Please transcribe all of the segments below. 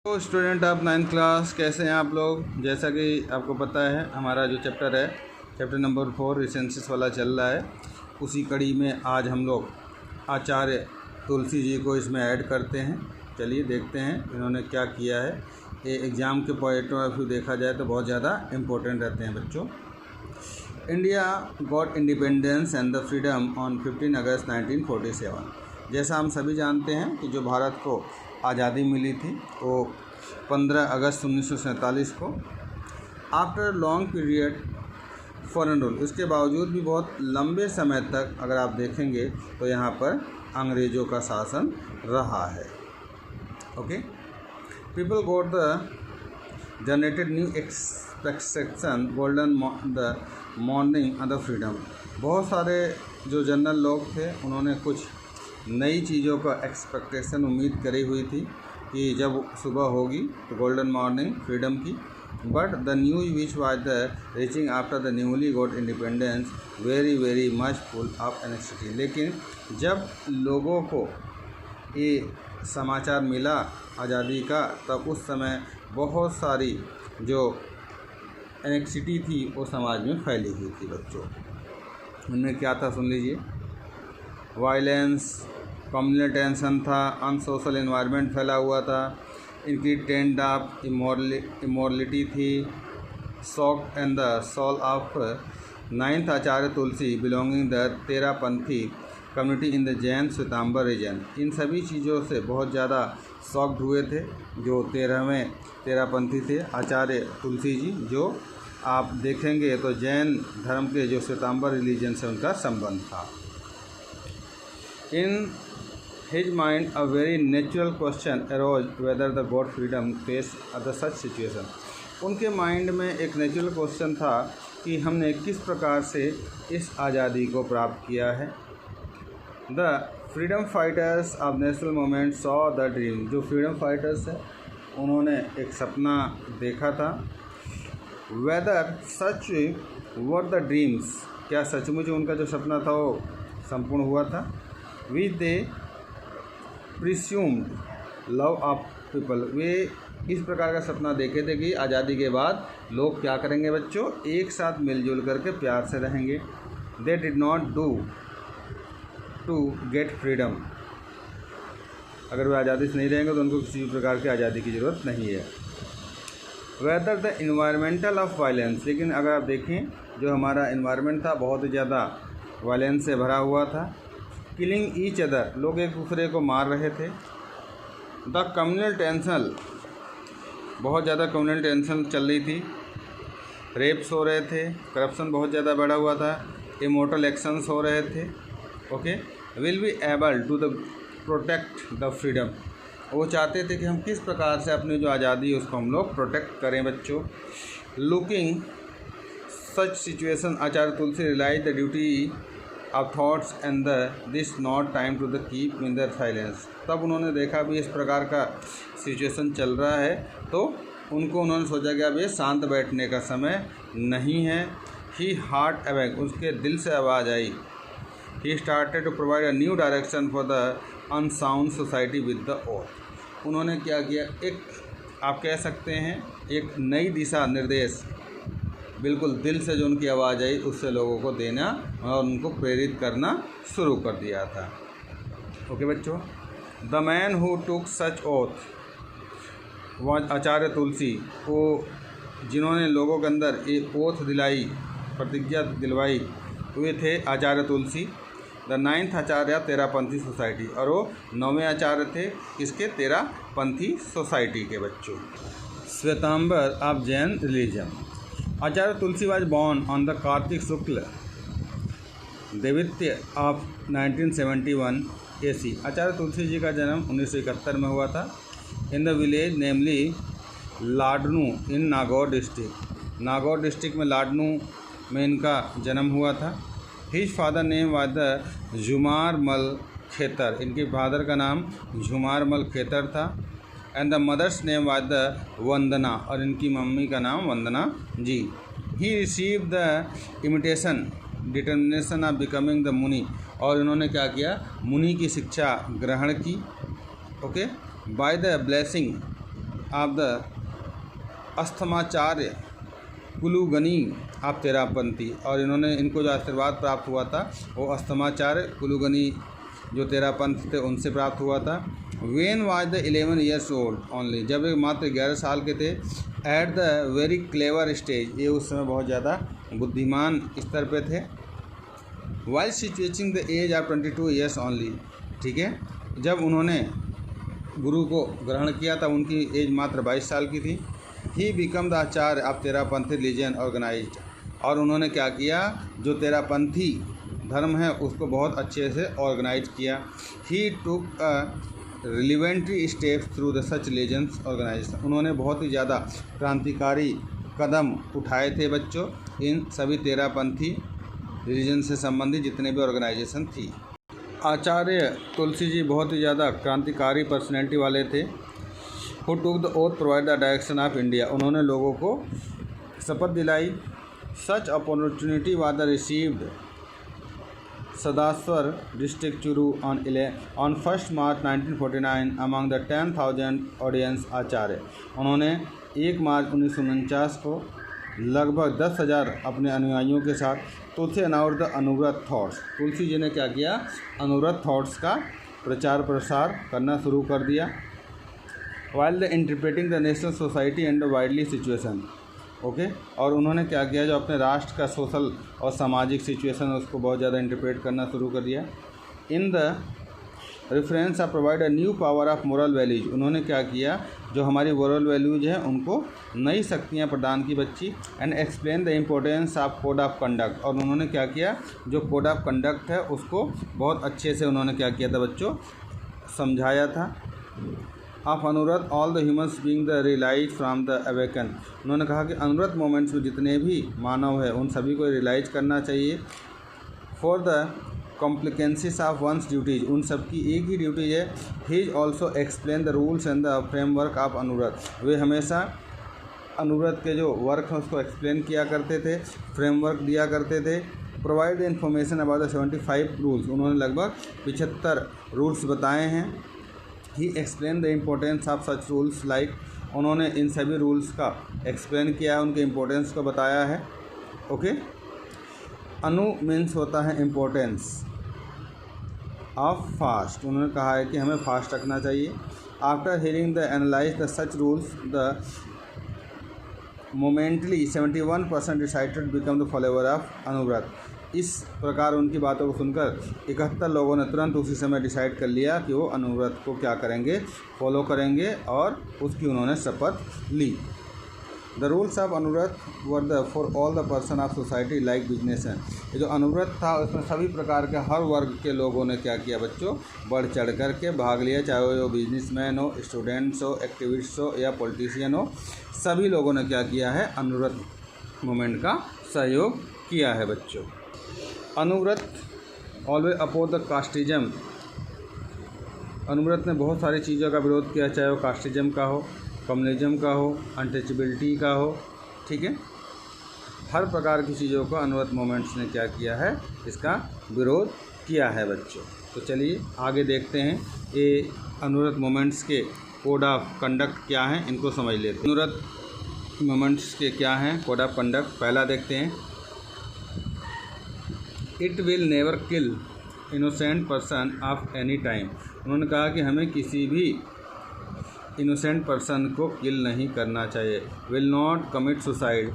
तो student of 9th class, कैसे हैं आप लोग। जैसा कि आपको पता है हमारा जो चैप्टर है, चैप्टर नंबर 4 रिसेंसिस वाला चल रहा है। उसी कड़ी में आज हम लोग आचार्य तुलसी जी को इसमें ऐड करते हैं। चलिए देखते हैं इन्होंने क्या किया है। ये एग्ज़ाम के पॉइंट ऑफ व्यू देखा जाए तो बहुत ज़्यादा इम्पोर्टेंट रहते हैं बच्चों। India got independence and the freedom on 15 अगस्त 1947। जैसा हम सभी जानते हैं कि जो भारत को आज़ादी मिली थी वो 15 अगस्त 1947 को। After long period foreign rule, इसके बावजूद भी बहुत लंबे समय तक अगर आप देखेंगे तो यहाँ पर अंग्रेज़ों का शासन रहा है। Okay, people got the generated new expectation golden the morning of the freedom. बहुत सारे जो जनरल लोग थे उन्होंने कुछ नई चीज़ों का एक्सपेक्टेशन उम्मीद करी हुई थी कि जब सुबह होगी तो गोल्डन मॉर्निंग फ्रीडम की। But the news which was the reaching after the newly got independence very much full of anxiety. लेकिन जब लोगों को ये समाचार मिला आज़ादी का, तब उस समय बहुत सारी जो एनेक्सिटी थी वो समाज में फैली हुई थी बच्चों। उनमें क्या था सुन लीजिए। वायलेंस, कम्युनल टेंशन था, अनसोशल एनवायरनमेंट फैला हुआ था, इनकी टेंड ऑफ इमोरलिटी थी, shock and the soul of 9th Acharya Tulsi belonging the Terapanthi community in the Jain Shwetambar region. इन सभी चीज़ों से बहुत ज़्यादा शॉक्ड हुए थे जो 13वें तेरापंथी थे आचार्य तुलसी जी, जो आप देखेंगे तो जैन धर्म के जो श्वेतांबर रिलीजन से उनका संबंध था। In his mind, a very natural question arose whether the God freedom faced other such situation. उनके माइंड में एक नेचुरल क्वेश्चन था कि हमने किस प्रकार से इस आज़ादी को प्राप्त किया है। The freedom fighters of national movement saw the dream. जो फ्रीडम फाइटर्स है उन्होंने एक सपना देखा था। Whether such were the dreams, क्या सचमुच उनका जो सपना था वो संपूर्ण हुआ था। विच दे प्रिस्यूम्ड लव ऑफ पीपल। वे इस प्रकार का सपना देखे थे कि आज़ादी के बाद लोग क्या करेंगे बच्चों, एक साथ मिलजुल करके प्यार से रहेंगे। They did not do to get freedom. अगर वे आज़ादी से नहीं रहेंगे तो उनको किसी भी प्रकार की आज़ादी की ज़रूरत नहीं है। Whether the environmental of violence, लेकिन अगर आप देखें जो हमारा इन्वायरमेंट था बहुत ही ज़्यादा वायलेंस से भरा हुआ था। किलिंग ईच अदर, लोग एक दूसरे को मार रहे थे। द कम्युनल टेंशन, बहुत ज़्यादा कम्युनल टेंशन चल रही थी। रेप्स हो रहे थे, करप्शन बहुत ज़्यादा बढ़ा हुआ था, इमोरल एक्शंस हो रहे थे। Okay, will be able to the protect the freedom. वो चाहते थे कि हम किस प्रकार से अपनी जो आज़ादी है उसको हम लोग प्रोटेक्ट करें बच्चों। Looking such situation Acharya Tulsi realise the duty of thoughts and this not time to the keep in the silence. तब उन्होंने देखा भी इस प्रकार का सिचुएशन चल रहा है तो उन्होंने सोचा कि अब ये शांत बैठने का समय नहीं है। ही हार्ट अवेक, उसके दिल से आवाज़ आई। He started to provide a new direction for the unsound society with the oath. उन्होंने क्या किया, एक आप कह सकते हैं एक नई दिशा निर्देश, बिल्कुल दिल से जो उनकी आवाज़ आई उससे लोगों को देना और उनको प्रेरित करना शुरू कर दिया था। ओके बच्चों, the man who took such oath was Acharya Tulsi. वो जिन्होंने लोगों के अंदर एक ओथ दिलाई, प्रतिज्ञा दिलवाई, वे थे आचार्य तुलसी। The 9th Acharya Terapanthi society, और वो 9वें आचार्य थे किसके, तेरापंथी सोसाइटी के बच्चों। Shwetambar of Jain religion. Acharya Tulsi was born on the Kartik Shukla देवित्य ऑफ 1971 AC। आचार्य तुलसी जी का जन्म 1971 में हुआ था। In the village namely Ladnun in Nagaur district. Nagaur district में लाडनू में इनका जन्म हुआ था। His father name was the Jhumar Mal Khetar. इनके फादर का नाम झुमार मल खेतर था। And the mother's name was the Vandana, और इनकी मम्मी का नाम Vandana ji. He receive the imitation determination of becoming the muni, और इन्होंने क्या किया, मुनि की शिक्षा ग्रहण की। Okay, by the blessing of the अस्थमाचार्य कुलुगनी आप तेरापंथी, और इनको जो आशीर्वाद प्राप्त हुआ था वो अस्थमाचार्य कुलुगनी जो तेरापंथी थे उनसे प्राप्त हुआ था। When was the 11 years old only, जब ये मात्र 11 साल के थे। At the very clever stage, ये उस समय बहुत ज़्यादा बुद्धिमान स्तर पे थे। While situating the age of 22 years only, ठीक है, जब उन्होंने गुरु को ग्रहण किया था उनकी एज मात्र 22 साल की थी। He become the Acharya of Terapanthi religion organized, और उन्होंने क्या किया, जो तेरापंथी धर्म है उसको बहुत अच्छे से ऑर्गेनाइज किया। He took relevantly steps through the such religions organization, उन्होंने बहुत ही ज़्यादा क्रांतिकारी कदम उठाए थे बच्चों इन सभी तेरापंथी रिलीजन से संबंधित जितने भी ऑर्गेनाइजेशन थी। आचार्य तुलसी जी बहुत ही ज़्यादा क्रांतिकारी पर्सनैलिटी वाले थे। Who took the oath provide the direction of India, उन्होंने लोगों को शपथ दिलाई। सच अपॉर्चुनिटी वाज रिसीव्ड सदास्वर district Churu on 1 March 1949 among the 10,000 audience Acharya, उन्होंने 1 मार्च 1949 को लगभग 10,000 अपने अनुयायियों के साथ तुलसी अनाउट द अनुव्रत थॉट्स, तुलसी जी ने क्या किया, अनुव्रत थॉट्स का प्रचार प्रसार करना शुरू कर दिया। While the interpreting the national society and the widely situation, okay, और उन्होंने क्या किया, जो अपने राष्ट्र का सोशल और सामाजिक सिचुएशन है उसको बहुत ज़्यादा इंटरप्रेट करना शुरू कर दिया। In the reference of provide a new power of moral values, उन्होंने क्या किया, जो हमारी मोरल वैल्यूज हैं उनको नई शक्तियाँ प्रदान की बच्ची। And explain the importance of code of conduct, और उन्होंने क्या किया, जो कोड ऑफ कंडक्ट है उसको बहुत अच्छे से उन्होंने क्या किया था बच्चों, समझाया था। Of Anuvrat all the humans being the realise from the awaken, उन्होंने कहा कि अनुव्रत मोमेंट्स में जितने भी मानव है उन सभी को रियलाइज करना चाहिए। For the complicacies of one's duties, उन सब की एक ही ड्यूटीज है। He is also explain the rules and the framework of Anuvrat, वे हमेशा अनुव्रत के जो वर्क हैं उसको एक्सप्लेन किया करते थे, फ्रेमवर्क दिया करते थे। Provide the information about the 75 rules, उन्होंने लगभग 75 रूल्स बताए हैं। He explain the importance of such rules like, उन्होंने इन सभी रूल्स का एक्सप्लेन किया है, उनके इम्पोर्टेंस को बताया है। ओके, अनु मीन्स होता है इम्पोर्टेंस ऑफ फास्ट, उन्होंने कहा है कि हमें फास्ट रखना चाहिए। After hearing the analyse the such rules the momentarily 71% decided become the follower of Anuvrat, इस प्रकार उनकी बातों को सुनकर 71 लोगों ने तुरंत उसी समय डिसाइड कर लिया कि वो अनुव्रत को क्या करेंगे, फॉलो करेंगे, और उसकी उन्होंने शपथ ली। The rules of Anuvrat were the for all the person of society like businessman, ये जो अनुव्रत था उसमें सभी प्रकार के हर वर्ग के लोगों ने क्या किया बच्चों, बढ़ चढ़ कर के भाग लिया, चाहे वो बिजनेसमैन हो, स्टूडेंट्स हो, एक्टिविस्ट हो या पॉलिटिशियन हो, सभी लोगों ने क्या किया है, अनुव्रत मूवमेंट का सहयोग किया है बच्चों। Anuvrat always oppose the casteism, Anuvrat ने बहुत सारी चीज़ों का विरोध किया, चाहे वो कास्टिज्म का हो, कम्युनिज्म का हो, अनटचेबिलिटी का हो, ठीक है, हर प्रकार की चीज़ों को अनुव्रत मूवमेंट्स ने क्या किया है, इसका विरोध किया है बच्चों। तो चलिए आगे देखते हैं ये अनुव्रत मूवमेंट्स के कोड ऑफ कंडक्ट क्या हैं, इनको समझ लेते हैं। अनुव्रत मूवमेंट्स के क्या हैं कोड ऑफ कंडक्ट, पहला देखते हैं। It will never kill innocent person of any time, उन्होंने कहा कि हमें किसी भी इनोसेंट पर्सन को किल नहीं करना चाहिए। विल नॉट कमिट सुसाइड,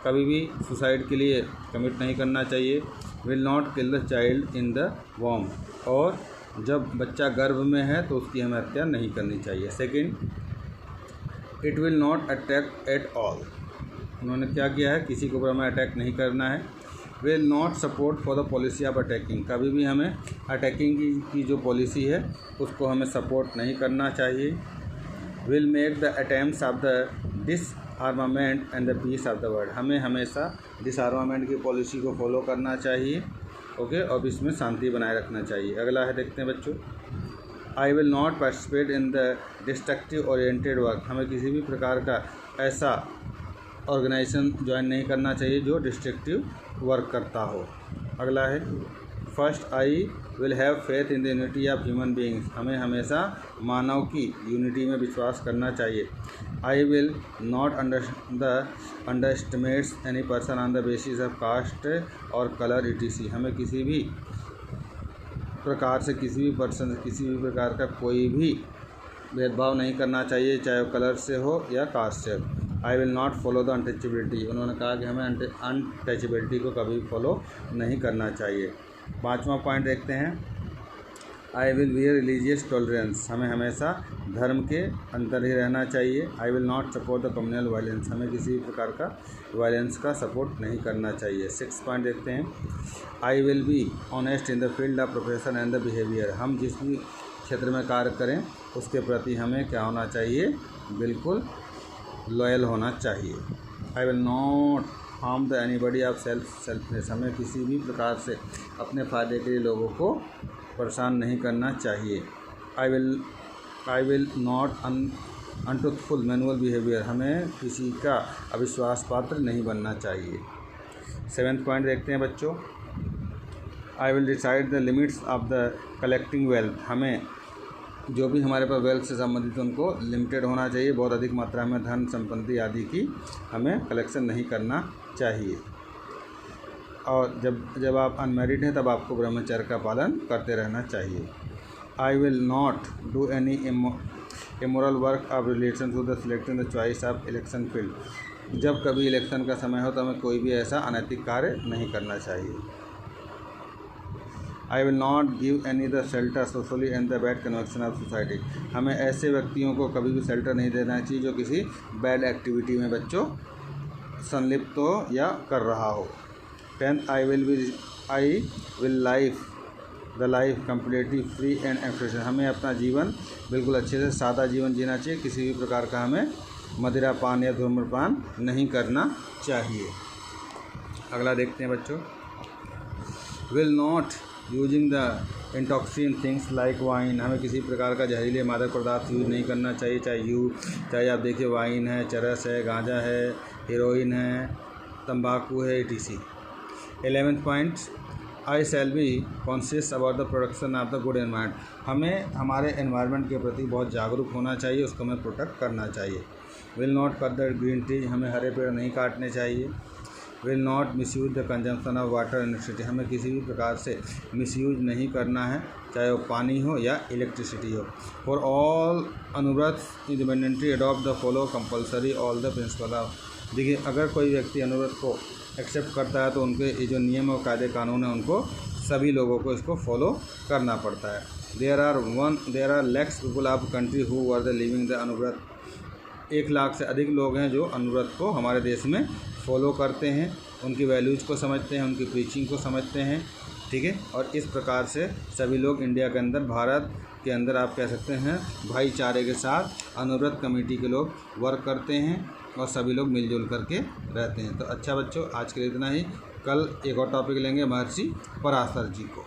कभी भी सुसाइड के लिए कमिट नहीं करना चाहिए। Will not kill the child in the womb, और जब बच्चा गर्भ में है तो उसकी हमें हत्या नहीं करनी चाहिए। Second, it will not attack at all, उन्होंने क्या किया है, किसी के ऊपर हमें अटैक नहीं करना है। Will not support for the policy of attacking, कभी भी हमें अटैकिंग की जो पॉलिसी है उसको हमें सपोर्ट नहीं करना चाहिए। Will make the attempts of the disarmament and the peace of the world, हमें हमेशा डिसआर्मामेंट की पॉलिसी को फॉलो करना चाहिए, ओके, और इसमें शांति बनाए रखना चाहिए। अगला है, देखते हैं बच्चों। आई will not participate in the destructive oriented work, हमें किसी भी प्रकार का ऐसा ऑर्गेनाइजेशन ज्वाइन नहीं करना चाहिए जो डिस्ट्रक्टिव वर्क करता हो। अगला है, first, I will have faith in the unity of human beings, हमें हमेशा मानव की यूनिटी में विश्वास करना चाहिए। I will not under estimates any person on the basis of caste और कलर etc, हमें किसी भी प्रकार से किसी भी पर्सन किसी भी प्रकार का कोई भी भेदभाव नहीं करना चाहिए, चाहे वो कलर से हो या कास्ट से। आई will not follow the untouchability, उन्होंने कहा कि हमें अनटचेबिलिटी को कभी फॉलो नहीं करना चाहिए। 5वां पॉइंट देखते हैं, I will wear religious tolerance, हमें हमेशा धर्म के अंदर ही रहना चाहिए। I will not support the communal violence, हमें किसी भी प्रकार का वायलेंस का सपोर्ट नहीं करना चाहिए। 6 पॉइंट देखते हैं, I will be honest in the field of profession and the behaviour, हम जिस भी क्षेत्र में कार्य करें उसके प्रति हमें क्या होना चाहिए, बिल्कुल लॉयल होना चाहिए। I will not harm the anybody of selfness, हमें किसी भी प्रकार से अपने फ़ायदे के लिए लोगों को परेशान नहीं करना चाहिए। I will not untruthful manual behaviour, हमें किसी का अविश्वास पात्र नहीं बनना चाहिए। 7th पॉइंट देखते हैं बच्चों, I will decide the limits of the collecting wealth, हमें जो भी हमारे पास वेल्थ से संबंधित उनको लिमिटेड होना चाहिए, बहुत अधिक मात्रा में धन संपत्ति आदि की हमें कलेक्शन नहीं करना चाहिए। और जब आप अनमैरिड हैं तब आपको ब्रह्मचर्य का पालन करते रहना चाहिए। I will not do any immoral work of relation to the selecting the choice of election field, जब कभी इलेक्शन का समय हो तो हमें कोई भी ऐसा अनैतिक कार्य नहीं करना चाहिए। I will not give any the shelter socially and the bad convection of society, हमें ऐसे व्यक्तियों को कभी भी शेल्टर नहीं देना चाहिए जो किसी बैड एक्टिविटी में बच्चों संलिप्त हो या कर रहा हो। 10th, I will life the life completely free and expression, हमें अपना जीवन बिल्कुल अच्छे से सादा जीवन जीना चाहिए, किसी भी प्रकार का हमें मदिरापान या धूम्रपान नहीं करना चाहिए। अगला देखते हैं बच्चों, will not using the intoxin things like wine, हमें किसी प्रकार का जहरीले मादक पदार्थ यूज नहीं करना चाहिए, चाहे आप देखिए वाइन है, चरस है, गांजा है, हीरोइन है, तंबाकू है etc। 11th point, I shall be conscious about the production of the good environment, हमें हमारे एनवायरनमेंट के प्रति बहुत जागरूक होना चाहिए, उसको हमें प्रोटेक्ट करना चाहिए। Will not cut the green trees, हमें हरे पेड़ नहीं काटने चाहिए। Will not misuse the consumption of water and electricity, हमें किसी भी प्रकार से मिसयूज नहीं करना है, चाहे वो पानी हो या इलेक्ट्रिसिटी हो। For all Anuvrat independently adopt the follow compulsory all the principle of, देखिए अगर कोई व्यक्ति अनुव्रत को एक्सेप्ट करता है तो उनके ये जो नियम और कायदे कानून हैं उनको सभी लोगों को इसको फॉलो करना पड़ता है। There are lakhs people of country who are the living the Anuvrat, 1 lakh से अधिक लोग हैं जो अनुव्रत को हमारे देश में फॉलो करते हैं, उनकी वैल्यूज़ को समझते हैं, उनकी प्रीचिंग को समझते हैं, ठीक है। और इस प्रकार से सभी लोग इंडिया के अंदर, भारत के अंदर आप कह सकते हैं भाईचारे के साथ अनुव्रत कमेटी के लोग वर्क करते हैं और सभी लोग मिलजुल करके रहते हैं। तो अच्छा बच्चों, आज के लिए इतना ही, कल एक और टॉपिक लेंगे महर्षि पराशर जी को।